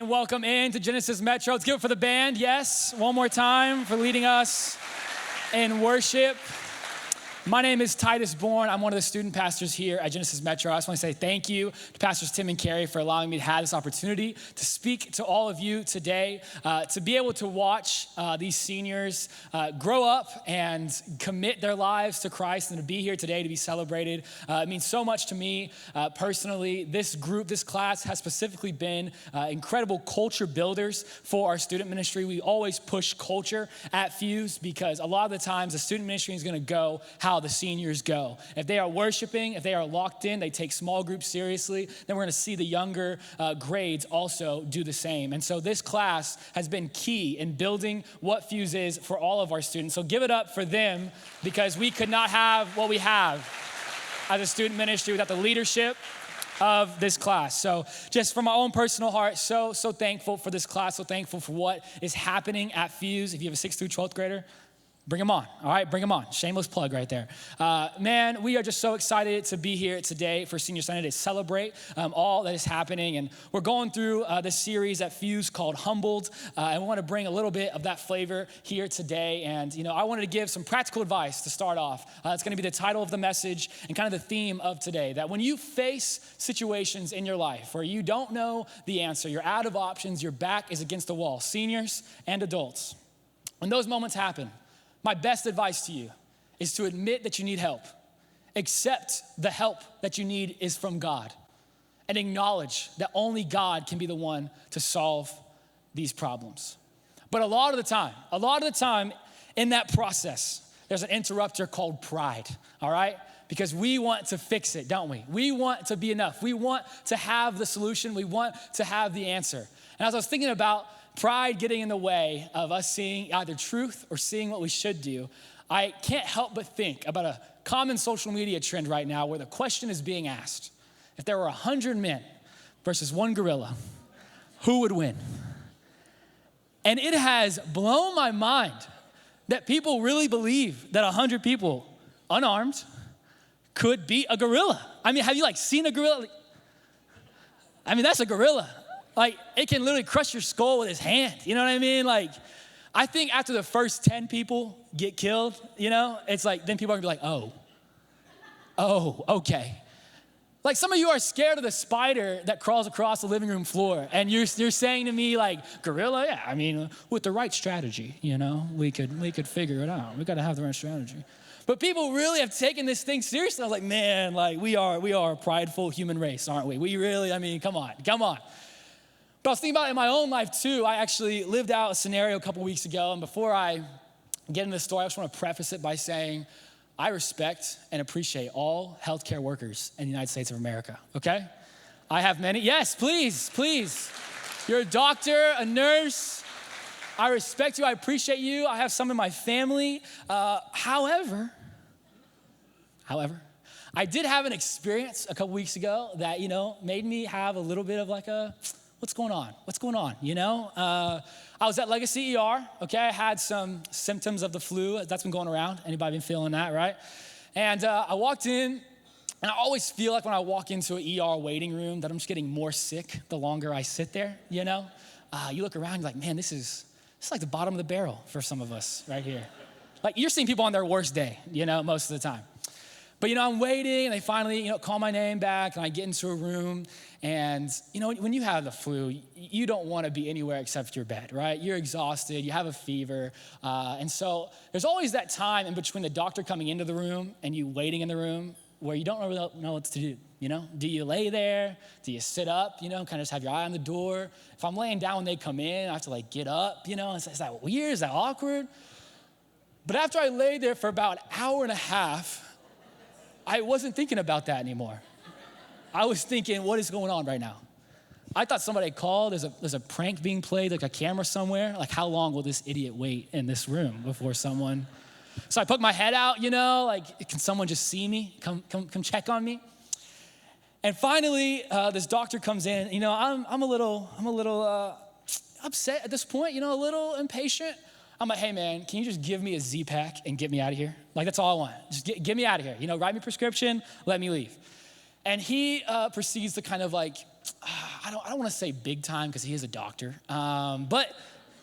And welcome in to Genesis Metro. Let's give it for the band, yes. One more time for leading us in worship. My name is Titus Bourne. I'm one of the student pastors here at Genesis Metro. I just want to say thank you to Pastors Tim and Carrie for allowing me to have this opportunity to speak to all of you today, to be able to watch these seniors grow up and commit their lives to Christ and to be here today to be celebrated. It means so much to me personally. This group, this class has specifically been incredible culture builders for our student ministry. We always push culture at Fuse because a lot of the times the student ministry is going to go how the seniors go. If they are worshiping, if they are locked in, they take small groups seriously, then we're going to see the younger grades also do the same. And so this class has been key in building what Fuse is for all of our students. So give it up for them because we could not have what we have as a student ministry without the leadership of this class. So just from my own personal heart, so thankful for this class, so thankful for what is happening at Fuse. If you have a 6th through 12th grader, bring them on, all right? Bring them on. Shameless plug right there. Man, we are just so excited to be here today for Senior Sunday to celebrate all that is happening. And we're going through this series at Fuse called Humbled. And we want to bring a little bit of that flavor here today. And, I wanted to give some practical advice to start off. It's going to be the title of the message and kind of the theme of today. That when you face situations in your life where you don't know the answer, you're out of options, your back is against the wall, seniors and adults, when those moments happen, my best advice to you is to admit that you need help. Accept the help that you need is from God. And acknowledge that only God can be the one to solve these problems. But a lot of the time in that process, there's an interrupter called pride, all right? Because we want to fix it, don't we? We want to be enough. We want to have the solution. We want to have the answer. And as I was thinking about pride getting in the way of us seeing either truth or seeing what we should do, I can't help but think about a common social media trend right now where the question is being asked, if there were 100 men versus one gorilla, who would win? And it has blown my mind that people really believe that 100 people, unarmed, could beat a gorilla. I mean, have you seen a gorilla? I mean, that's a gorilla. It can literally crush your skull with his hand. You know what I mean? I think after the first 10 people get killed, it's then people are gonna be like, oh, okay. Some of you are scared of the spider that crawls across the living room floor. And you're saying to me gorilla? Yeah, I mean, with the right strategy, we could figure it out. We gotta have the right strategy. But people really have taken this thing seriously. I was like, man, we are a prideful human race, aren't we? We really, come on. But I was thinking about it in my own life too. I actually lived out a scenario a couple weeks ago. And before I get into the story, I just want to preface it by saying I respect and appreciate all healthcare workers in the United States of America, okay? I have many. Yes, please. You're a doctor, a nurse. I respect you. I appreciate you. I have some in my family. However, I did have an experience a couple weeks ago that, made me have a little bit of what's going on? I was at Legacy ER, okay? I had some symptoms of the flu. That's been going around. Anybody been feeling that, right? And I walked in, and I always feel like when I walk into an ER waiting room that I'm just getting more sick the longer I sit there, You look around, you're like, man, this is like the bottom of the barrel for some of us right here. You're seeing people on their worst day, most of the time. But, I'm waiting, and they finally, call my name back, and I get into a room, and, when you have the flu, you don't want to be anywhere except your bed, right? You're exhausted, you have a fever, and so there's always that time in between the doctor coming into the room and you waiting in the room where you don't really know what to do, Do you lay there? Do you sit up, kind of just have your eye on the door? If I'm laying down when they come in, I have to, get up, Is that weird? Is that awkward? But after I laid there for about an hour and a half, I wasn't thinking about that anymore. I was thinking, what is going on right now? I thought somebody called. There's a prank being played, a camera somewhere. How long will this idiot wait in this room before someone? So I put my head out, can someone just see me? Come check on me. And finally, this doctor comes in. I'm a little upset at this point. A little impatient. I'm like, hey man, can you just give me a Z-Pack and get me out of here? That's all I want. Just get me out of here. Write me a prescription, let me leave. And he proceeds to kind of I don't want to say big time because he is a doctor, but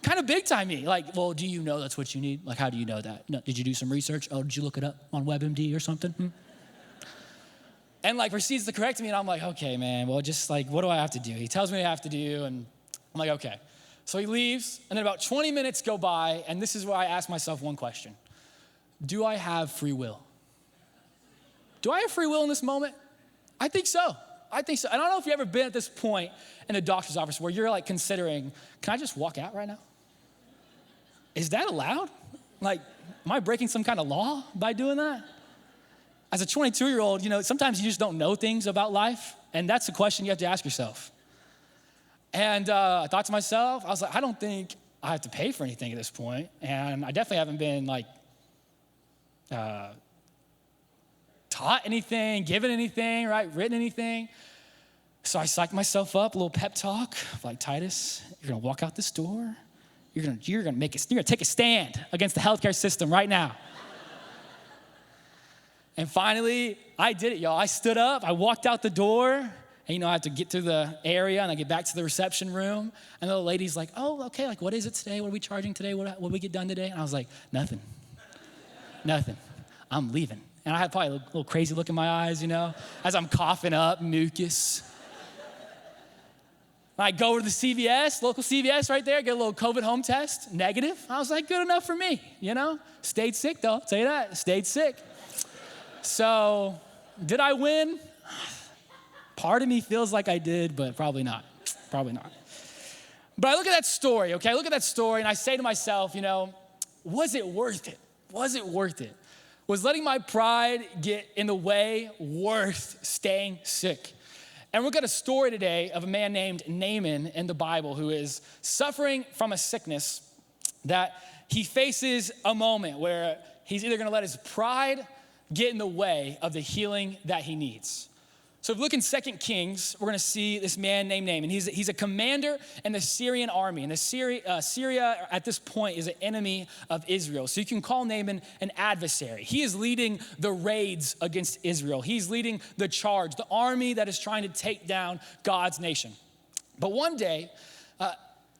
kind of big time me. Like, well, do you know that's what you need? Like, how do you know that? No, did you do some research? Oh, did you look it up on WebMD or something? And like proceeds to correct me, and I'm like, okay, man, well, just like, what do I have to do? He tells me what I have to do, and I'm like, okay. So he leaves, and then about 20 minutes go by, and this is where I ask myself one question. Do I have free will? Do I have free will in this moment? I think so. I think so. And I don't know if you've ever been at this point in the doctor's office where you're like considering, can I just walk out right now? Is that allowed? Like, am I breaking some kind of law by doing that? As a 22-year-old, sometimes you just don't know things about life, and that's the question you have to ask yourself. And I thought to myself, I was like, I don't think I have to pay for anything at this point, and I definitely haven't been like taught anything, given anything, right, written anything. So I psyched myself up, a little pep talk, like, Titus, you're gonna walk out this door, you're gonna take a stand against the healthcare system right now. And finally, I did it, y'all. I stood up, I walked out the door, and I have to get through the area, and I get back to the reception room, and the lady's like, oh, okay, like, what is it today? What are we charging today? What we get done today? And I was like, nothing. I'm leaving. And I had probably a little crazy look in my eyes, as I'm coughing up mucus. I go to the CVS, local CVS right there, get a little COVID home test, negative. I was like, good enough for me, Stayed sick, though, I'll tell you that, stayed sick. So, did I win? Part of me feels like I did, but probably not. But I look at that story, okay? I look at that story and I say to myself, was it worth it? Was it worth it? Was letting my pride get in the way worth staying sick? And we've got a story today of a man named Naaman in the Bible who is suffering from a sickness that he faces a moment where he's either gonna let his pride get in the way of the healing that he needs. So if we look in 2 Kings, we're gonna see this man named Naaman. He's a commander in the Syrian army. And Syria at this point is an enemy of Israel. So you can call Naaman an adversary. He is leading the raids against Israel. He's leading the charge, the army that is trying to take down God's nation. But one day,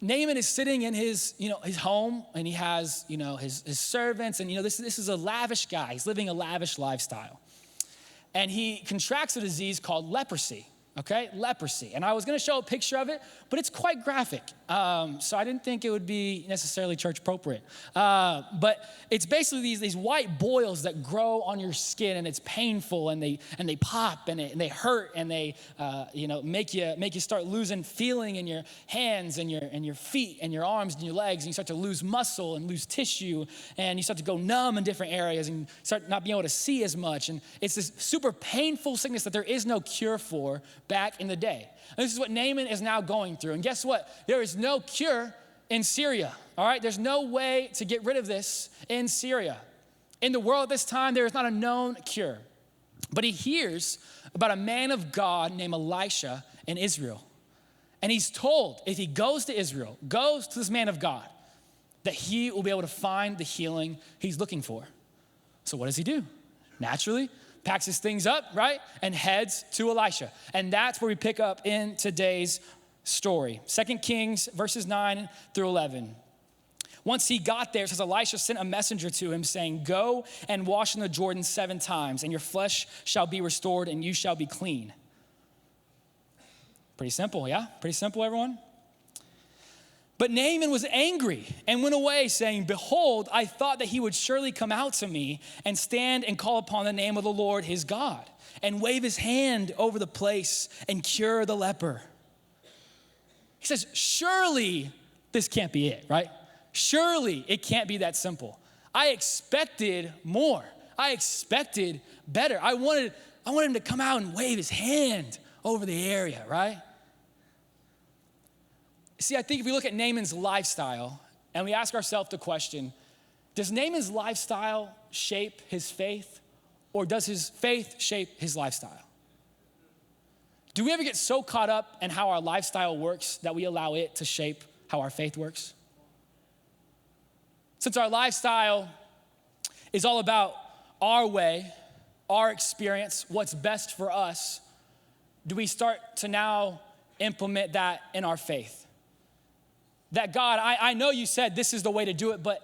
Naaman is sitting in his home, and he has, his servants, and this is a lavish guy. He's living a lavish lifestyle. And he contracts a disease called leprosy, okay? Leprosy. And I was gonna show a picture of it, but it's quite graphic. So I didn't think it would be necessarily church appropriate. But it's basically these white boils that grow on your skin, and it's painful, and they pop, and they hurt, and they make you start losing feeling in your hands and your feet and your arms and your legs, and you start to lose muscle and lose tissue, and you start to go numb in different areas, and start not being able to see as much. And it's this super painful sickness that there is no cure for back in the day. And this is what Naaman is now going through. And guess what? There is no cure in Syria, all right? There's no way to get rid of this in Syria. In the world at this time, there is not a known cure. But he hears about a man of God named Elisha in Israel. And he's told if he goes to Israel, goes to this man of God, that he will be able to find the healing he's looking for. So what does he do? Naturally, packs his things up, right? And heads to Elisha. And that's where we pick up in today's story. 2 Kings verses 9 through 11. Once he got there, it says Elisha sent a messenger to him saying, go and wash in the Jordan 7 times, and your flesh shall be restored and you shall be clean. Pretty simple, yeah? Pretty simple, everyone? But Naaman was angry and went away, saying, behold, I thought that he would surely come out to me and stand and call upon the name of the Lord his God and wave his hand over the place and cure the leper. He says, surely this can't be it, right? Surely it can't be that simple. I expected more. I expected better. I wanted him to come out and wave his hand over the area, right? See, I think if we look at Naaman's lifestyle and we ask ourselves the question, does Naaman's lifestyle shape his faith, or does his faith shape his lifestyle? Do we ever get so caught up in how our lifestyle works that we allow it to shape how our faith works? Since our lifestyle is all about our way, our experience, what's best for us, do we start to now implement that in our faith. That God, I know you said this is the way to do it, but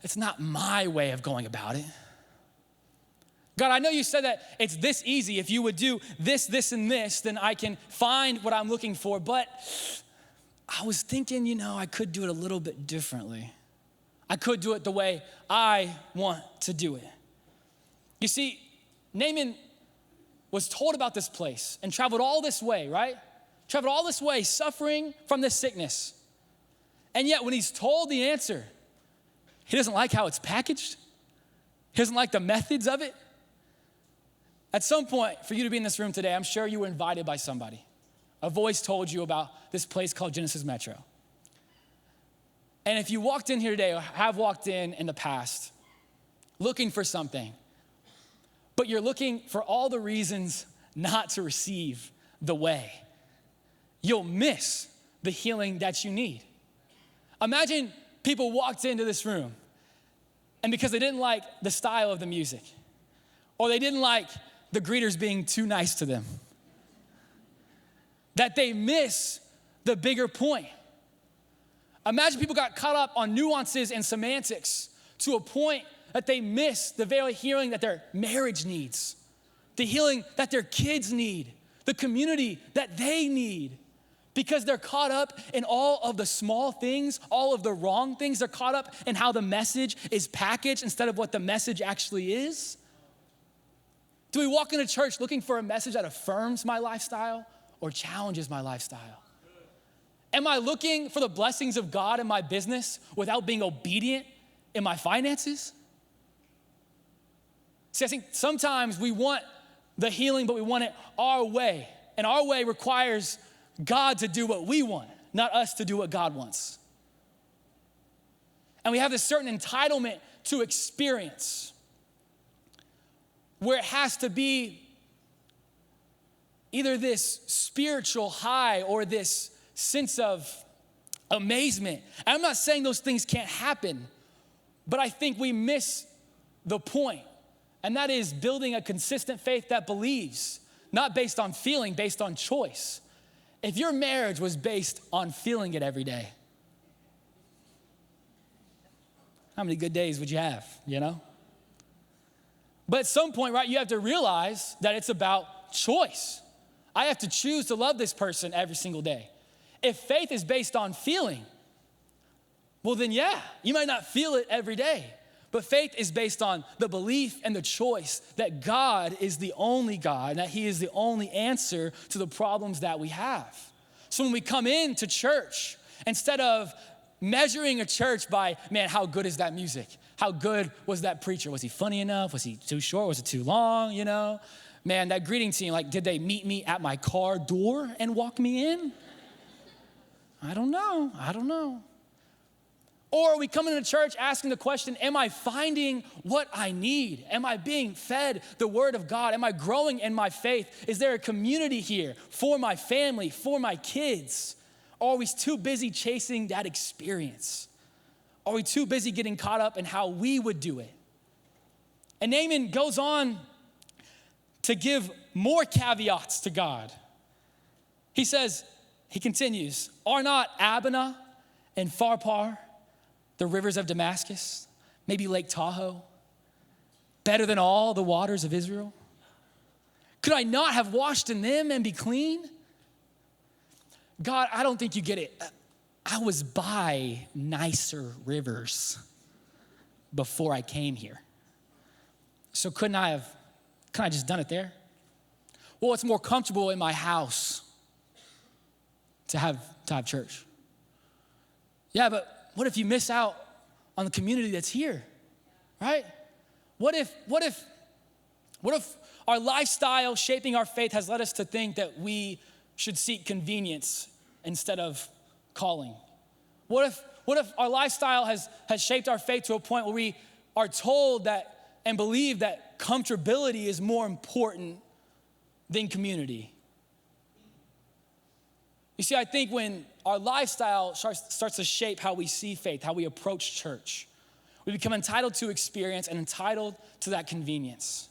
it's not my way of going about it. God, I know you said that it's this easy. If you would do this, this, and this, then I can find what I'm looking for. But I was thinking, I could do it a little bit differently. I could do it the way I want to do it. You see, Naaman was told about this place and traveled all this way, right? Traveled all this way suffering from this sickness. And yet when he's told the answer, he doesn't like how it's packaged. He doesn't like the methods of it. At some point, for you to be in this room today, I'm sure you were invited by somebody. A voice told you about this place called Genesis Metro. And if you walked in here today or have walked in the past, looking for something, but you're looking for all the reasons not to receive the way, you'll miss the healing that you need. Imagine people walked into this room and because they didn't like the style of the music or they didn't like the greeters being too nice to them, that they miss the bigger point. Imagine people got caught up on nuances and semantics to a point that they miss the very healing that their marriage needs, the healing that their kids need, the community that they need. Because they're caught up in all of the small things, all of the wrong things. They're caught up in how the message is packaged instead of what the message actually is. Do we walk into church looking for a message that affirms my lifestyle or challenges my lifestyle? Am I looking for the blessings of God in my business without being obedient in my finances? See, I think sometimes we want the healing, but we want it our way. And our way requires God to do what we want, not us to do what God wants. And we have this certain entitlement to experience where it has to be either this spiritual high or this sense of amazement. And I'm not saying those things can't happen, but I think we miss the point. And that is building a consistent faith that believes, not based on feeling, based on choice. If your marriage was based on feeling it every day, how many good days would you have, But at some point, right, you have to realize that it's about choice. I have to choose to love this person every single day. If faith is based on feeling, well then yeah, you might not feel it every day. But faith is based on the belief and the choice that God is the only God and that he is the only answer to the problems that we have. So when we come into church, instead of measuring a church by, man, how good is that music? How good was that preacher? Was he funny enough? Was he too short? Was it too long? Man, that greeting team, did they meet me at my car door and walk me in? I don't know. Or we come into church asking the question, am I finding what I need? Am I being fed the word of God? Am I growing in my faith? Is there a community here for my family, for my kids? Or are we too busy chasing that experience? Are we too busy getting caught up in how we would do it? And Naaman goes on to give more caveats to God. He continues, are not Abana and Pharpar, the rivers of Damascus, maybe Lake Tahoe, better than all the waters of Israel? Could I not have washed in them and be clean? God, I don't think you get it. I was by nicer rivers before I came here. So couldn't I just done it there? Well, it's more comfortable in my house to have church. Yeah, but what if you miss out on the community that's here, right? What if our lifestyle shaping our faith has led us to think that we should seek convenience instead of calling? What if our lifestyle has shaped our faith to a point where we are told that and believe that comfortability is more important than community? You see, I think when our lifestyle starts to shape how we see faith, how we approach church, we become entitled to experience and entitled to that convenience.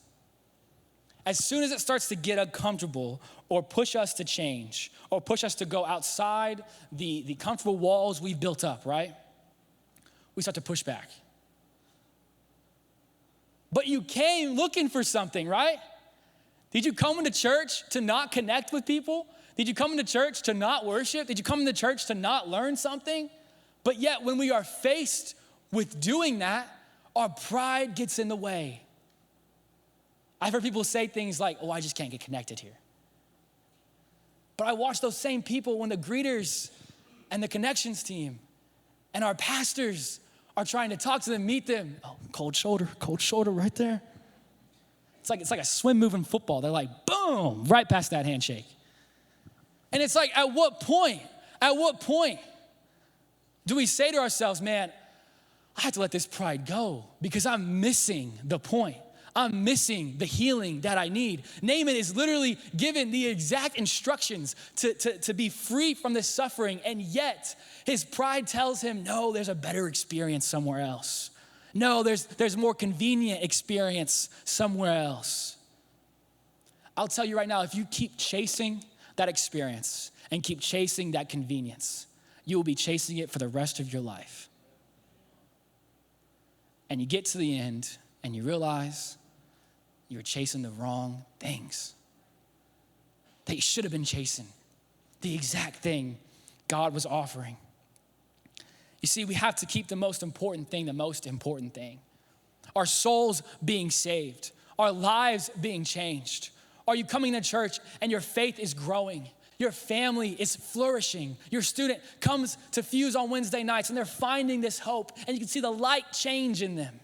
as soon as it starts to get uncomfortable or push us to change or push us to go outside the comfortable walls we've built up, right? We start to push back. But you came looking for something, right? Did you come into church to not connect with people? Did you come into church to not worship? Did you come into church to not learn something? But yet when we are faced with doing that, our pride gets in the way. I've heard people say things like, oh, I just can't get connected here. But I watch those same people when the greeters and the connections team and our pastors are trying to talk to them, meet them. Oh, cold shoulder right there. It's like a swim move in football. They're like, boom, right past that handshake. And it's like, at what point do we say to ourselves, man, I have to let this pride go because I'm missing the point. I'm missing the healing that I need. Naaman is literally given the exact instructions to be free from this suffering, and yet his pride tells him, no, there's a better experience somewhere else. No, there's more convenient experience somewhere else. I'll tell you right now, if you keep chasing that experience and keep chasing that convenience, you will be chasing it for the rest of your life. And you get to the end and you realize you were chasing the wrong things. That you should have been chasing the exact thing God was offering. You see, we have to keep the most important thing the most important thing. Our souls being saved, our lives being changed. Are you coming to church and your faith is growing? Your family is flourishing. Your student comes to Fuse on Wednesday nights and they're finding this hope, and you can see the light change in them.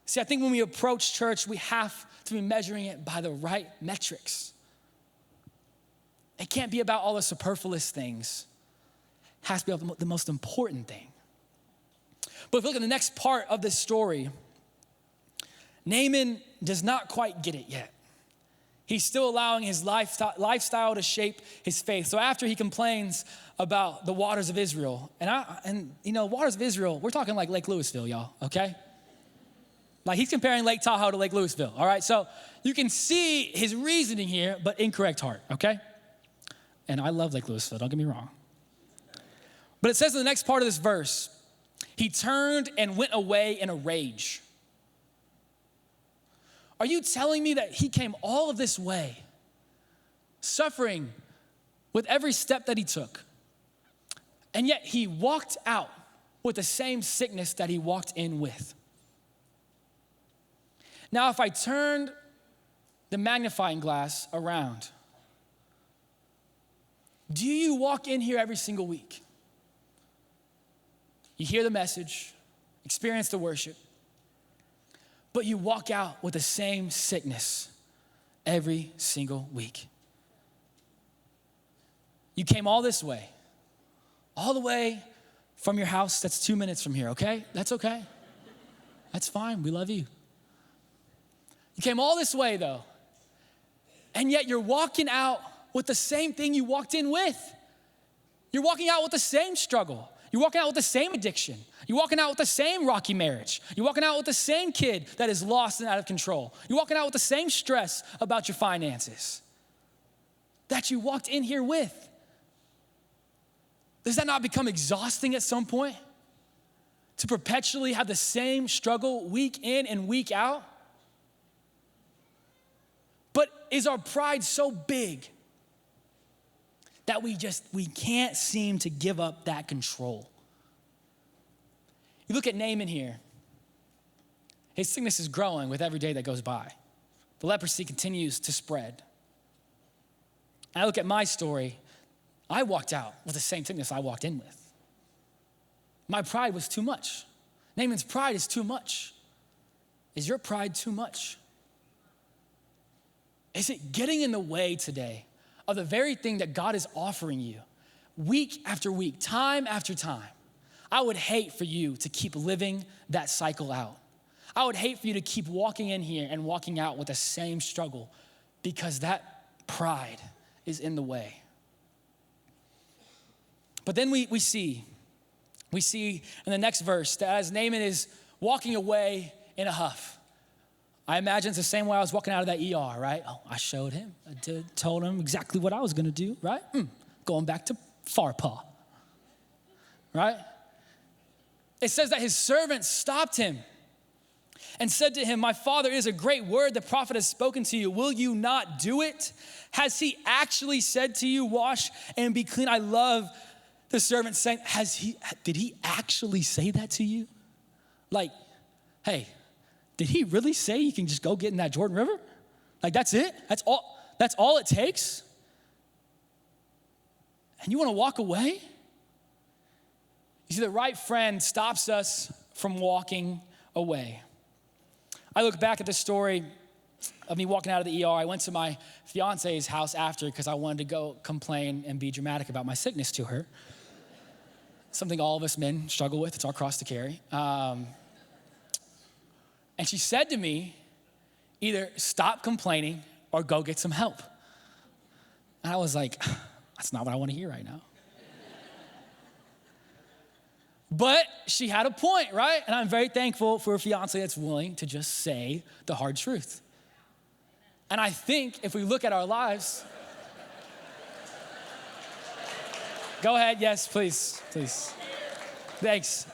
See, I think when we approach church, we have to be measuring it by the right metrics. It can't be about all the superfluous things. It has to be about the most important thing. But if we look at the next part of this story, Naaman does not quite get it yet. He's still allowing his lifestyle to shape his faith. So after he complains about the waters of Israel, and waters of Israel, we're talking like Lake Louisville, y'all, okay? Like he's comparing Lake Tahoe to Lake Louisville, all right? So you can see his reasoning here, but incorrect heart, okay? And I love Lake Louisville, don't get me wrong. But it says in the next part of this verse, he turned and went away in a rage. Are you telling me that he came all of this way, suffering with every step that he took, and yet he walked out with the same sickness that he walked in with? Now, if I turned the magnifying glass around, do you walk in here every single week? You hear the message, experience the worship, but you walk out with the same sickness every single week. You came all this way, all the way from your house. That's 2 minutes from here, okay? That's okay. That's fine, we love you. You came all this way though, and yet you're walking out with the same thing you walked in with. You're walking out with the same struggle. You're walking out with the same addiction. You're walking out with the same rocky marriage. You're walking out with the same kid that is lost and out of control. You're walking out with the same stress about your finances that you walked in here with. Does that not become exhausting at some point? To perpetually have the same struggle week in and week out? But is our pride so big that we can't seem to give up that control? You look at Naaman here. His sickness is growing with every day that goes by. The leprosy continues to spread. I look at my story. I walked out with the same sickness I walked in with. My pride was too much. Naaman's pride is too much. Is your pride too much? Is it getting in the way today of the very thing that God is offering you week after week, time after time? I would hate for you to keep living that cycle out. I would hate for you to keep walking in here and walking out with the same struggle because that pride is in the way. But then we see in the next verse that as Naaman is walking away in a huff, I imagine it's the same way I was walking out of that ER, right? Oh, I showed him. Told him exactly what I was going to do, right? Going back to Farpaw, right? It says that his servant stopped him and said to him, my father, it is a great word the prophet has spoken to you. Will you not do it? Has he actually said to you, wash and be clean? I love the servant saying, did he actually say that to you? Like, hey, did he really say you can just go get in that Jordan River? Like, that's it? That's all it takes? And you want to walk away? You see, the right friend stops us from walking away. I look back at the story of me walking out of the ER. I went to my fiance's house after because I wanted to go complain and be dramatic about my sickness to her. Something all of us men struggle with. It's our cross to carry. And she said to me, either stop complaining or go get some help. And I was like, that's not what I want to hear right now. But she had a point, right? And I'm very thankful for a fiance that's willing to just say the hard truth. And I think if we look at our lives, go ahead, yes, please. Thanks.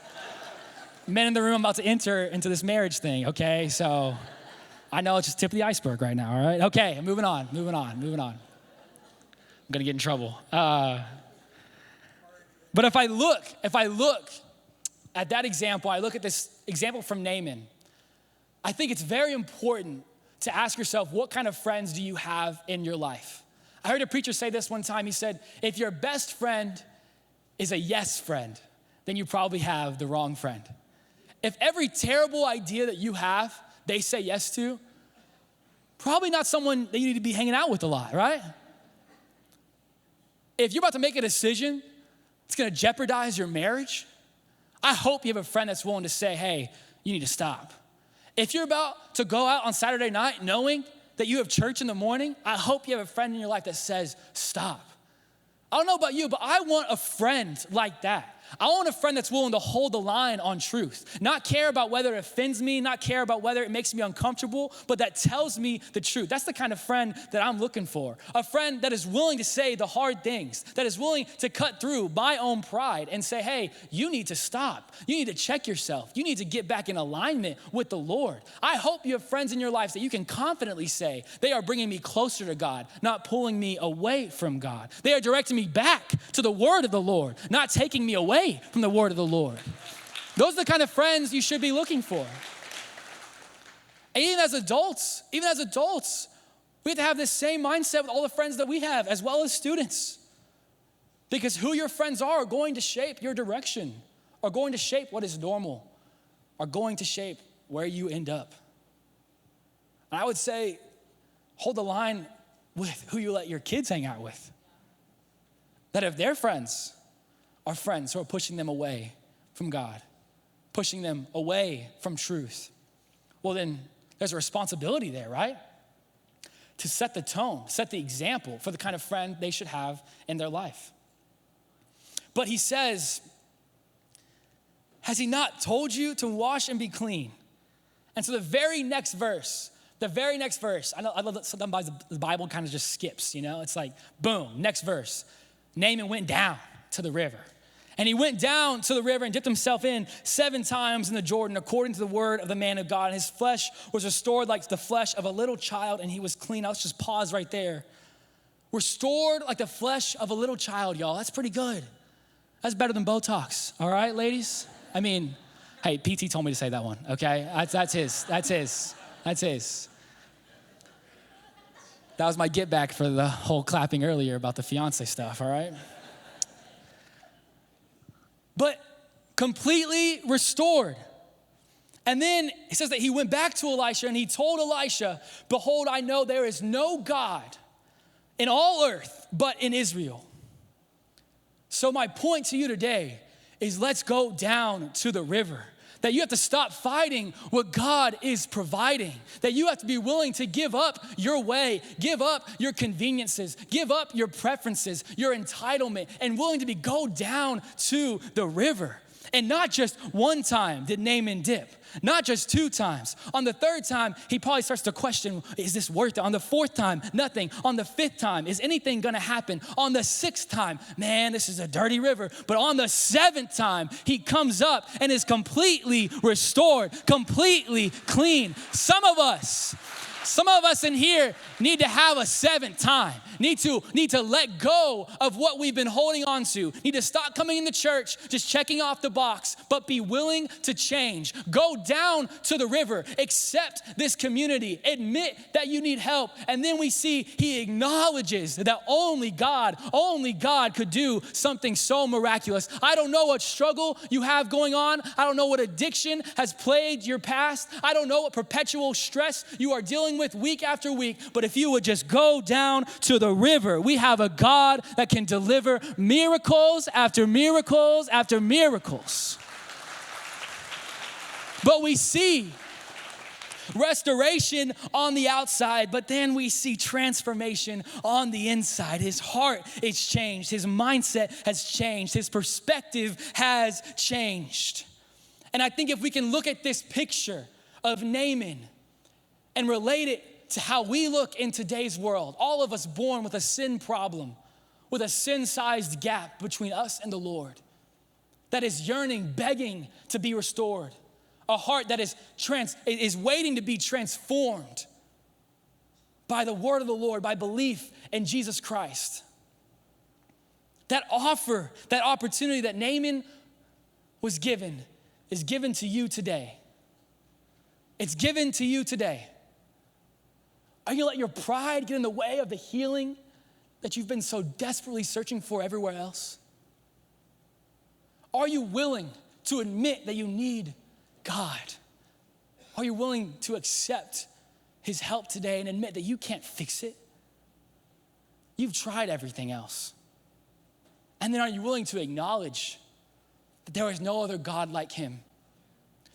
Men in the room, I'm about to enter into this marriage thing, okay? So I know it's just tip of the iceberg right now, all right? Okay, moving on. I'm gonna get in trouble. But if I look at that example, I look at this example from Naaman, I think it's very important to ask yourself, what kind of friends do you have in your life? I heard a preacher say this one time. He said, if your best friend is a yes friend, then you probably have the wrong friend. If every terrible idea that you have, they say yes to, probably not someone that you need to be hanging out with a lot, right? If you're about to make a decision, it's gonna jeopardize your marriage, I hope you have a friend that's willing to say, hey, you need to stop. If you're about to go out on Saturday night knowing that you have church in the morning, I hope you have a friend in your life that says, stop. I don't know about you, but I want a friend like that. I want a friend that's willing to hold the line on truth, not care about whether it offends me, not care about whether it makes me uncomfortable, but that tells me the truth. That's the kind of friend that I'm looking for. A friend that is willing to say the hard things, that is willing to cut through my own pride and say, hey, you need to stop. You need to check yourself. You need to get back in alignment with the Lord. I hope you have friends in your life that you can confidently say, they are bringing me closer to God, not pulling me away from God. They are directing me back to the word of the Lord, not taking me away from the word of the Lord. Those are the kind of friends you should be looking for. And even as adults, we have to have this same mindset with all the friends that we have, as well as students. Because who your friends are going to shape your direction, are going to shape what is normal, are going to shape where you end up. And I would say, hold the line with who you let your kids hang out with. That if their friends are friends who are pushing them away from God, pushing them away from truth, well then there's a responsibility there, right? To set the tone, set the example for the kind of friend they should have in their life. But he says, has he not told you to wash and be clean? And so the very next verse, I love that sometimes the Bible kind of just skips, It's like, boom, next verse. Naaman went down to the river. And he went down to the river and dipped himself in 7 times in the Jordan, according to the word of the man of God. And his flesh was restored like the flesh of a little child, and he was clean. Let's just pause right there. Restored like the flesh of a little child, y'all. That's pretty good. That's better than Botox, all right, ladies? I mean, hey, PT told me to say that one, okay? That's his. That was my get back for the whole clapping earlier about the fiance stuff, all right? But completely restored. And then it says that he went back to Elisha and he told Elisha, behold, I know there is no God in all earth but in Israel. So my point to you today is let's go down to the river. That you have to stop fighting what God is providing. That you have to be willing to give up your way, give up your conveniences, give up your preferences, your entitlement, and willing to go down to the river. And not just one time did Naaman dip, not just 2 times. On the 3rd time, he probably starts to question, is this worth it? On the 4th time, nothing. On the 5th time, is anything gonna happen? On the 6th time, man, this is a dirty river. But on the 7th time, he comes up and is completely restored, completely clean. Some of us in here need to have a 7th time, need to let go of what we've been holding on to, need to stop coming into church, just checking off the box, but be willing to change. Go down to the river, accept this community, admit that you need help, and then we see he acknowledges that only God could do something so miraculous. I don't know what struggle you have going on. I don't know what addiction has plagued your past. I don't know what perpetual stress you are dealing with week after week, but if you would just go down to the river, we have a God that can deliver miracles after miracles after miracles. But we see restoration on the outside, but then we see transformation on the inside. His heart is changed. His mindset has changed. His perspective has changed. And I think if we can look at this picture of Naaman and relate it to how we look in today's world, all of us born with a sin problem, with a sin-sized gap between us and the Lord, that is yearning, begging to be restored, a heart that is waiting to be transformed by the word of the Lord, by belief in Jesus Christ. That offer, that opportunity that Naaman was given is given to you today. It's given to you today. Are you gonna let your pride get in the way of the healing that you've been so desperately searching for everywhere else? Are you willing to admit that you need God? Are you willing to accept his help today and admit that you can't fix it? You've tried everything else. And then are you willing to acknowledge that there is no other God like him?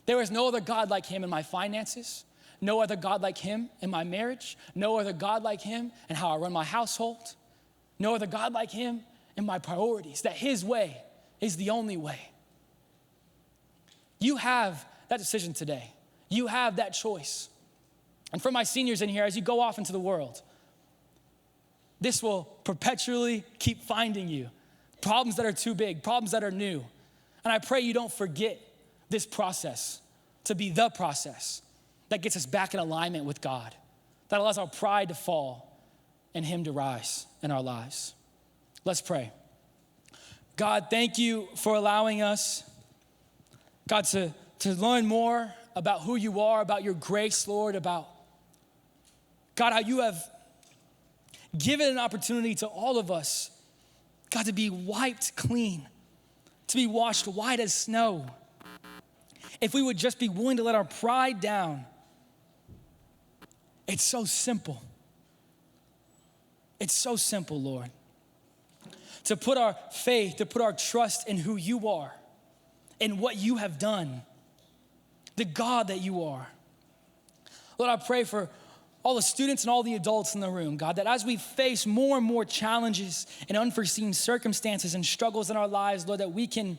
There is no other God like him in my finances, no other God like him in my marriage, no other God like him in how I run my household, no other God like him in my priorities, that his way is the only way. You have that decision today. You have that choice. And for my seniors in here, as you go off into the world, this will perpetually keep finding you. Problems that are too big, problems that are new. And I pray you don't forget this process to be the process that gets us back in alignment with God, that allows our pride to fall and him to rise in our lives. Let's pray. God, thank you for allowing us, God, to learn more about who you are, about your grace, Lord, about, God, how you have given an opportunity to all of us, God, to be wiped clean, to be washed white as snow. If we would just be willing to let our pride down. It's so simple. It's so simple, Lord. To put our faith, to put our trust in who you are, in what you have done, the God that you are. Lord, I pray for all the students and all the adults in the room, God, that as we face more and more challenges and unforeseen circumstances and struggles in our lives, Lord, that we can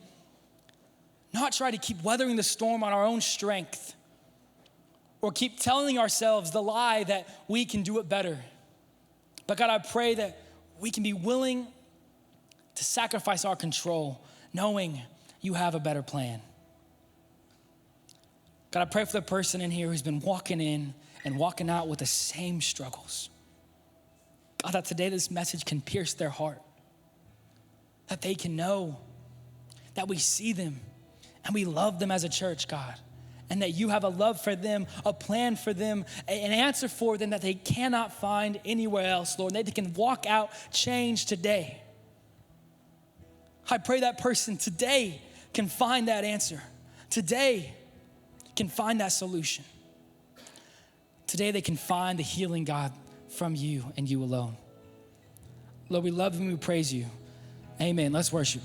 not try to keep weathering the storm on our own strength or keep telling ourselves the lie that we can do it better. But God, I pray that we can be willing to sacrifice our control, knowing you have a better plan. God, I pray for the person in here who's been walking in and walking out with the same struggles. God, that today this message can pierce their heart, that they can know that we see them and we love them as a church, God, and that you have a love for them, a plan for them, an answer for them that they cannot find anywhere else, Lord. They can walk out changed today. I pray that person today can find that answer. Today can find that solution. Today they can find the healing, God, from you and you alone. Lord, we love you and we praise you. Amen. Let's worship.